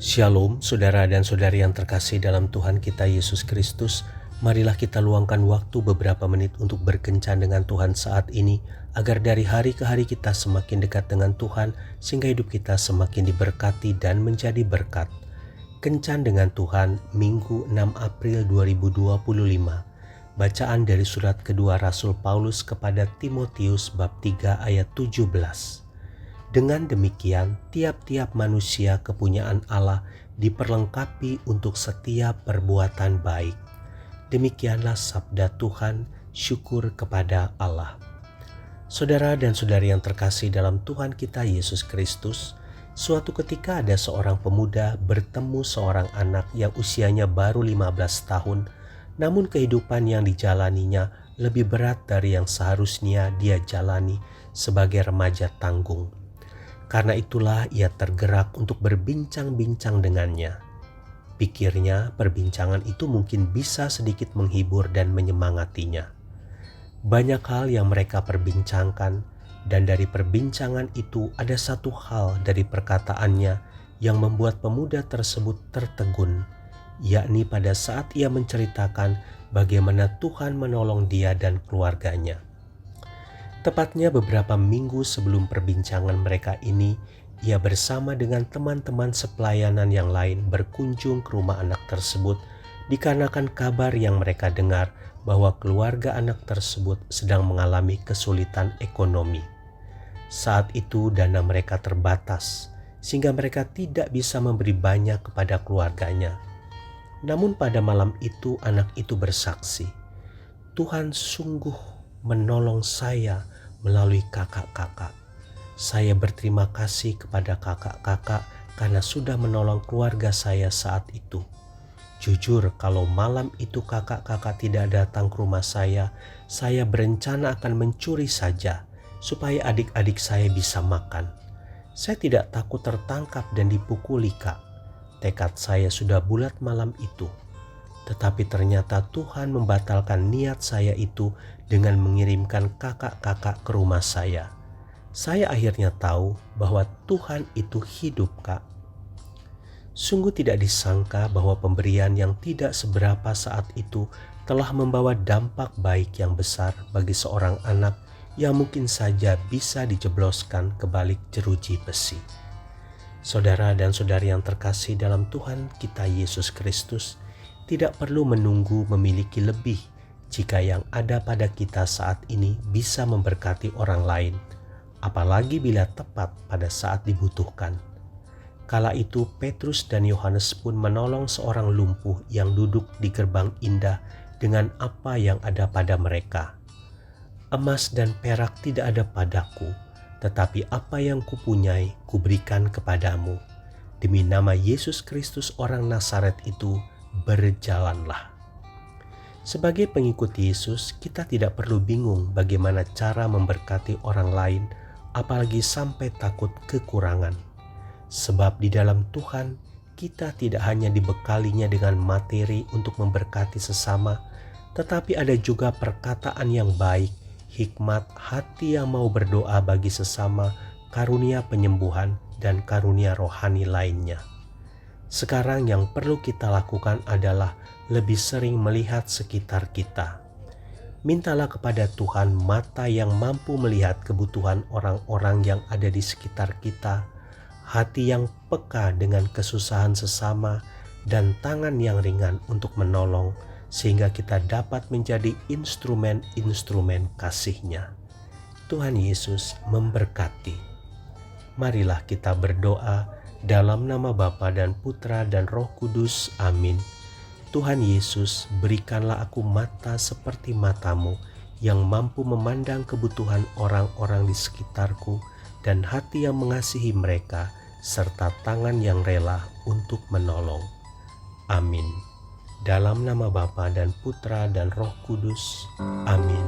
Shalom, saudara dan saudari yang terkasih dalam Tuhan kita Yesus Kristus. Marilah kita luangkan waktu beberapa menit untuk berkencan dengan Tuhan saat ini, agar dari hari ke hari kita semakin dekat dengan Tuhan, sehingga hidup kita semakin diberkati dan menjadi berkat. Kencan dengan Tuhan, Minggu 6 April 2025. Bacaan dari surat kedua Rasul Paulus kepada Timotius bab 3 ayat 17. Dengan demikian, tiap-tiap manusia kepunyaan Allah diperlengkapi untuk setiap perbuatan baik. Demikianlah sabda Tuhan, syukur kepada Allah. Saudara dan saudari yang terkasih dalam Tuhan kita Yesus Kristus, suatu ketika ada seorang pemuda bertemu seorang anak yang usianya baru 15 tahun, namun kehidupan yang dijalaninya lebih berat dari yang seharusnya dia jalani sebagai remaja tanggung. Karena itulah ia tergerak untuk berbincang-bincang dengannya. Pikirnya perbincangan itu mungkin bisa sedikit menghibur dan menyemangatinya. Banyak hal yang mereka perbincangkan, dan dari perbincangan itu ada satu hal dari perkataannya yang membuat pemuda tersebut tertegun, yakni pada saat ia menceritakan bagaimana Tuhan menolong dia dan keluarganya. Tepatnya beberapa minggu sebelum perbincangan mereka ini, ia bersama dengan teman-teman sepelayanan yang lain berkunjung ke rumah anak tersebut dikarenakan kabar yang mereka dengar bahwa keluarga anak tersebut sedang mengalami kesulitan ekonomi. Saat itu dana mereka terbatas, sehingga mereka tidak bisa memberi banyak kepada keluarganya. Namun pada malam itu anak itu bersaksi, "Tuhan sungguh menolong saya melalui kakak-kakak. Saya berterima kasih kepada kakak-kakak karena sudah menolong keluarga saya saat itu. Jujur, kalau malam itu kakak-kakak tidak datang ke rumah saya berencana akan mencuri saja supaya adik-adik saya bisa makan. Saya tidak takut tertangkap dan dipukuli, Kak. Tekad saya sudah bulat malam itu. Tetapi ternyata Tuhan membatalkan niat saya itu dengan mengirimkan kakak-kakak ke rumah saya. Saya akhirnya tahu bahwa Tuhan itu hidup, Kak." Sungguh tidak disangka bahwa pemberian yang tidak seberapa saat itu telah membawa dampak baik yang besar bagi seorang anak yang mungkin saja bisa dijebloskan ke balik jeruji besi. Saudara dan saudari yang terkasih dalam Tuhan kita Yesus Kristus, tidak perlu menunggu memiliki lebih jika yang ada pada kita saat ini bisa memberkati orang lain, apalagi bila tepat pada saat dibutuhkan. Kala itu Petrus dan Yohanes pun menolong seorang lumpuh yang duduk di gerbang indah dengan apa yang ada pada mereka. "Emas dan perak tidak ada padaku, tetapi apa yang kupunyai kuberikan kepadamu. Demi nama Yesus Kristus orang Nazaret itu, berjalanlah." Sebagai pengikut Yesus, kita tidak perlu bingung bagaimana cara memberkati orang lain, apalagi sampai takut kekurangan. Sebab di dalam Tuhan, kita tidak hanya dibekalinya dengan materi untuk memberkati sesama, tetapi ada juga perkataan yang baik, hikmat, hati yang mau berdoa bagi sesama, karunia penyembuhan, dan karunia rohani lainnya. Sekarang yang perlu kita lakukan adalah lebih sering melihat sekitar kita. Mintalah kepada Tuhan mata yang mampu melihat kebutuhan orang-orang yang ada di sekitar kita, hati yang peka dengan kesusahan sesama, dan tangan yang ringan untuk menolong, sehingga kita dapat menjadi instrumen-instrumen kasih-Nya. Tuhan Yesus memberkati. Marilah kita berdoa dalam nama Bapa dan Putra dan Roh Kudus. Amin. Tuhan Yesus, berikanlah aku mata seperti mata-Mu yang mampu memandang kebutuhan orang-orang di sekitarku dan hati yang mengasihi mereka serta tangan yang rela untuk menolong. Amin. Dalam nama Bapa dan Putra dan Roh Kudus. Amin.